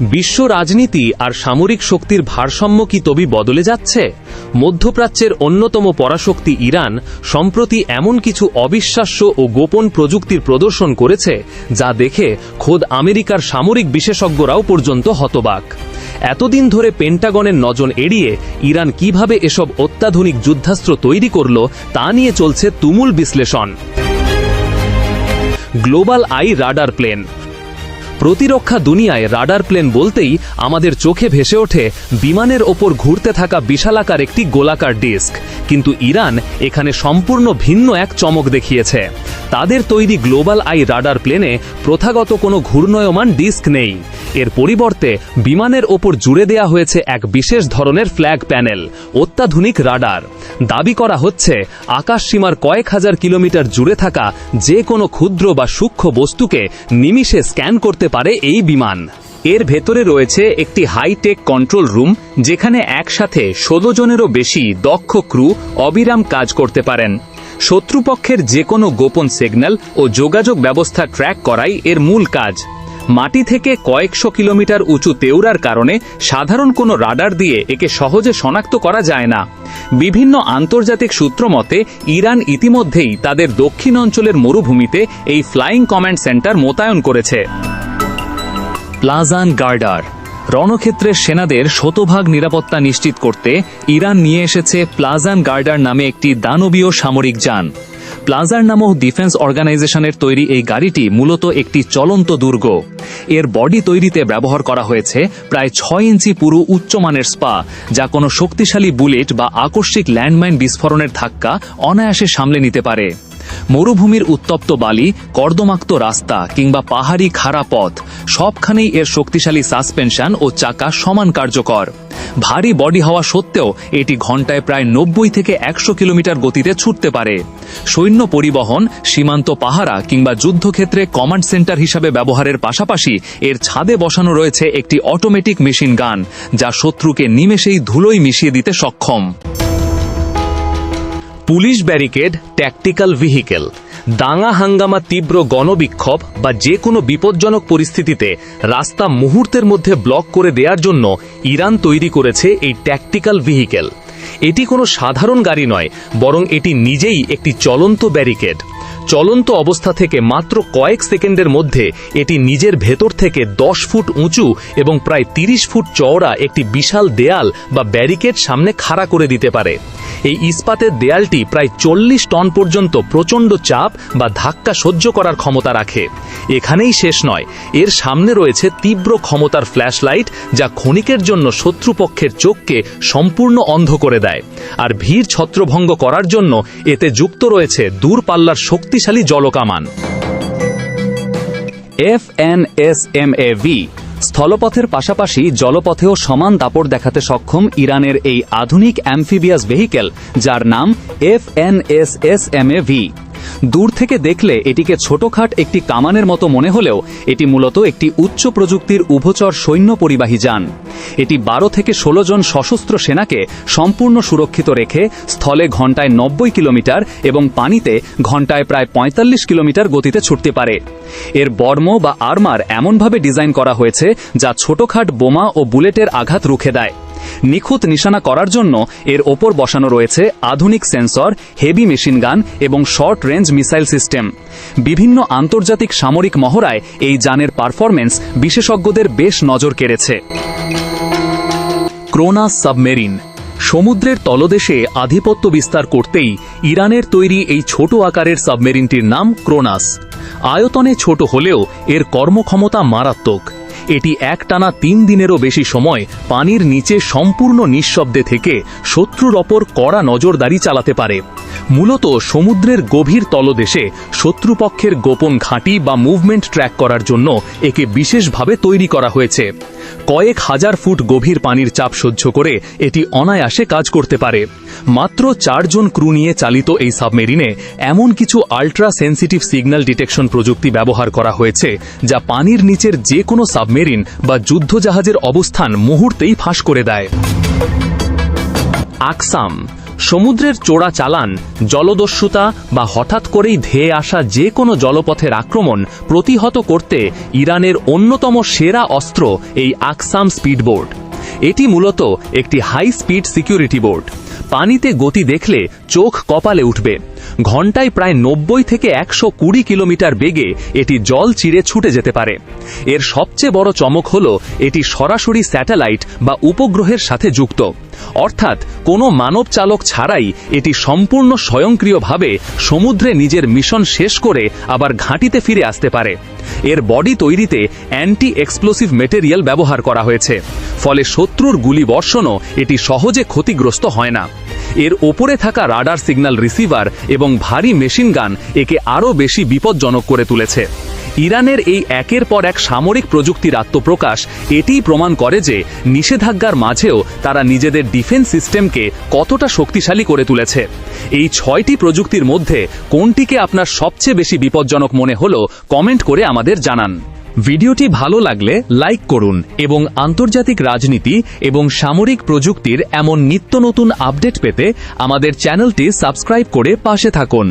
বিশ্ব রাজনীতি আর সামরিক শক্তির ভারসাম্য কি তবে বদলে যাচ্ছে? মধ্যপ্রাচ্যের অন্যতম পরাশক্তি ইরান সম্প্রতি এমন কিছু অবিশ্বাস্য ও গোপন প্রযুক্তির প্রদর্শন করেছে যা দেখে খোদ আমেরিকার সামরিক বিশেষজ্ঞরাও পর্যন্ত হতবাক। এতদিন ধরে পেন্টাগনের নজর এড়িয়ে ইরান কিভাবে এসব অত্যাধুনিক যুদ্ধাস্ত্র তৈরি করল তা নিয়ে চলছে তুমুল বিশ্লেষণ। Global eye radar plane. প্রতিরক্ষা দুনিয়ায় রাডার প্লেন বলতেই আমাদের চোখে ভেসে ওঠে বিমানের ওপর ঘুরতে থাকা বিশালাকার একটি গোলাকার ডিস্ক, কিন্তু ইরান এখানে সম্পূর্ণ ভিন্ন এক চমক দেখিয়েছে। তাদের তৈরি গ্লোবাল আই রাডার প্লেনে প্রথাগত কোনো ঘূর্ণয়মান ডিস্ক নেই। এর পরিবর্তে বিমানের ওপর জুড়ে দেয়া হয়েছে এক বিশেষ ধরনের ফ্ল্যাগ প্যানেল, অত্যাধুনিক রাডার। দাবি করা হচ্ছে আকাশসীমার কয়েক হাজার কিলোমিটার জুড়ে থাকা যে কোনো ক্ষুদ্র বা সূক্ষ্ম বস্তুকে নিমিষে স্ক্যান করতে পারে এই বিমান। এর ভেতরে রয়েছে একটি হাইটেক কন্ট্রোল রুম, যেখানে একসাথে 16 জনেরও বেশি দক্ষ ক্রু অবিরাম কাজ করতে পারেন। শত্রুপক্ষের যে কোনো গোপন সিগন্যাল ও যোগাযোগ ব্যবস্থা ট্র্যাক করাই এর মূল কাজ। মাটি থেকে কয়েকশো কিলোমিটার উঁচু তেওড়ার কারণে সাধারণ কোনো রাডার দিয়ে একে সহজে শনাক্ত করা যায় না। বিভিন্ন আন্তর্জাতিক সূত্র মতে ইরান ইতিমধ্যেই তাদের দক্ষিণ অঞ্চলের মরুভূমিতে এই ফ্লাইং কমান্ড সেন্টার মোতায়েন করেছে। প্লাজান গার্ডার। রণক্ষেত্রের সেনাদের শতভাগ নিরাপত্তা নিশ্চিত করতে ইরান নিয়ে এসেছে প্লাজান গার্ডার নামে একটি দানবীয় সামরিক যান। প্লাজার নামক ডিফেন্স অর্গানাইজেশনের তৈরি এই গাড়িটি মূলত একটি চলন্ত দুর্গ। এর বডি তৈরিতে ব্যবহার করা হয়েছে প্রায় 6 ইঞ্চি পুরু উচ্চমানের স্পা, যা কোনো শক্তিশালী বুলেট বা আকস্মিক ল্যান্ডমাইন বিস্ফোরণের ধাক্কা অনায়াসে সামলে নিতে পারে। মরুভূমির উত্তপ্ত বালি, কর্দমাক্ত রাস্তা কিংবা পাহাড়ি খাড়া পথ, সবখানেই এর শক্তিশালী সাসপেনশন ও চাকা সমান কার্যকর। ভারী বডি হওয়া সত্ত্বেও এটি ঘন্টায় প্রায় 90 থেকে 100 কিলোমিটার গতিতে ছুটতে পারে। সৈন্য পরিবহন, সীমান্ত পাহারা কিংবা যুদ্ধক্ষেত্রে কমান্ড সেন্টার হিসাবে ব্যবহারের পাশাপাশি এর ছাদে বসানো রয়েছে একটি অটোমেটিক মেশিন গান, যা শত্রুকে নিমেষেই ধুলোয় মিশিয়ে দিতে সক্ষম। Police barricade tactical vehicle. দাঙ্গা হাঙ্গামা, তীব্র গণবিক্ষোভ বা যে কোনো বিপজ্জনক পরিস্থিতিতে রাস্তা মুহূর্তের মধ্যে ব্লক করে দেওয়ার জন্য ইরান তৈরি করেছে এই ট্যাকটিক্যাল ভেহিকেল। এটি কোনো সাধারণ গাড়ি নয়, বরং এটি নিজেই একটি চলন্ত ব্যারিকেড। চলন্ত অবস্থা থেকে মাত্র কয়েক সেকেন্ডের মধ্যে এটি নিজের ভেতর থেকে 10 ফুট উঁচু এবং প্রায় 30 ফুট চওড়া একটি বিশাল দেয়াল বা ব্যারিকেড সামনে খাড়া করে দিতে পারে। এই ইস্পাতের দেয়ালটি প্রায় 40 টন পর্যন্ত প্রচণ্ড চাপ বা ধাক্কা সহ্য করার ক্ষমতা রাখে। এখানেই শেষ নয়, এর সামনে রয়েছে তীব্র ক্ষমতার ফ্ল্যাশ লাইট, যা ক্ষণিকের জন্য শত্রুপক্ষের চোখকে সম্পূর্ণ অন্ধ করে দেয়। আর ভিড় ছত্রভঙ্গ করার জন্য এতে যুক্ত রয়েছে দূরপাল্লার শক্তিশালী জলকামান। FNSMAV। স্থলপথের পাশাপাশি জলপথেও সমান দাপট দেখাতে সক্ষম ইরানের এই আধুনিক অ্যাম্ফিবিয়াস ভেহিকেল, যার নাম FNSSMAV। দূর থেকে দেখলে এটিকে ছোটখাট একটি কামানের মতো মনে হলেও এটি মূলত একটি উচ্চ প্রযুক্তির উভচর সৈন্য পরিবাহী যান। এটি 12 থেকে 16 জন সশস্ত্র সেনাকে সম্পূর্ণ সুরক্ষিত রেখে স্থলে ঘন্টায় 90 কিলোমিটার এবং পানিতে ঘন্টায় প্রায় 45 কিলোমিটার গতিতে ছুটতে পারে। এর বর্ম বা আর্মার এমনভাবে ডিজাইন করা হয়েছে যা ছোটখাট বোমা ও বুলেটের আঘাত রুখে দেয়। নিখুঁত নিশানা করার জন্য এর ওপর বসানো রয়েছে আধুনিক সেন্সর, হেভি মেশিন গান এবং শর্ট রেঞ্জ মিসাইল সিস্টেম। বিভিন্ন আন্তর্জাতিক সামরিক মহড়ায় এই যানের পারফরম্যান্স বিশেষজ্ঞদের বেশ নজর কেড়েছে। Cronus submarine. সমুদ্রের তলদেশে আধিপত্য বিস্তার করতেই ইরানের তৈরি এই ছোট আকারের সাবমেরিনটির নাম ক্রোনাস। আয়তনে ছোট হলেও এর কর্মক্ষমতা মারাত্মক। এটি একটানা 3 দিনেরও বেশি সময় পানির নিচে সম্পূর্ণ নিঃশব্দে থেকে শত্রুর ওপর কড়া নজরদারি চালাতে পারে। মূলত সমুদ্রের গভীর তলদেশে শত্রুপক্ষের গোপন ঘাঁটি বা মুভমেন্ট ট্র্যাক করার জন্য একে বিশেষভাবে তৈরি করা হয়েছে। কয়েক হাজার ফুট গভীর পানির চাপ সহ্য করে এটি অনায়াসে কাজ করতে পারে। মাত্র 4 জন ক্রু নিয়ে চালিত এই সাবমেরিনে এমন কিছু আল্ট্রা সেন্সিটিভ সিগন্যাল ডিটেকশন প্রযুক্তি ব্যবহার করা হয়েছে, যা পানির নিচের যে কোনো সাবমেরিন বা যুদ্ধজাহাজের অবস্থান মুহূর্তেই ফাঁস করে দেয়। আকসাম। সমুদ্রের চোরা চালান, জলদস্যুতা বা হঠাৎ করেই ধেয়ে আসা যে কোনো জলপথের আক্রমণ প্রতিহত করতে ইরানের অন্যতম সেরা অস্ত্র এই আকসাম স্পিডবোট। এটি মূলত একটি হাই স্পিড সিকিউরিটি বোট। পানিতে গতি দেখলে চোখ কপালে উঠবে। ঘন্টায় প্রায় 90 থেকে 120 কিলোমিটার বেগে এটি জল চিরে ছুটে যেতে পারে। এর সবচেয়ে বড় চমক হল এটি সরাসরি স্যাটেলাইট বা উপগ্রহের সাথে যুক্ত, অর্থাৎ কোনো মানব চালক ছাড়াই এটি সম্পূর্ণ স্বয়ংক্রিয়ভাবে সমুদ্রে নিজের মিশন শেষ করে আবার ঘাঁটিতে ফিরে আসতে পারে। এর বডি তৈরিতে অ্যান্টি এক্সপ্লোসিভ মেটেরিয়াল ব্যবহার করা হয়েছে, ফলে শত্রুর গুলি বর্ষণও এটি সহজে ক্ষতিগ্রস্ত হয় না। এর ওপরে থাকা রাডার সিগন্যাল রিসিভার এবং ভারী মেশিন গান একে আরও বেশি বিপজ্জনক করে তুলেছে। ইরানের এই একের পর এক সামরিক প্রযুক্তির আত্মপ্রকাশ এটিই প্রমাণ করে যে নিষেধাজ্ঞার মাঝেও তারা নিজেদের ডিফেন্স সিস্টেমকে কতটা শক্তিশালী করে তুলেছে। এই 6টি প্রযুক্তির মধ্যে কোনটিকে আপনার সবচেয়ে বেশি বিপজ্জনক মনে হলো কমেন্ট করে আমাদের জানান। ভিডিওটি ভালো লাগলে লাইক করুন এবং আন্তর্জাতিক রাজনীতি এবং সামরিক প্রযুক্তির এমন নিত্য নতুন আপডেট পেতে আমাদের চ্যানেলটি সাবস্ক্রাইব করে পাশে থাকুন।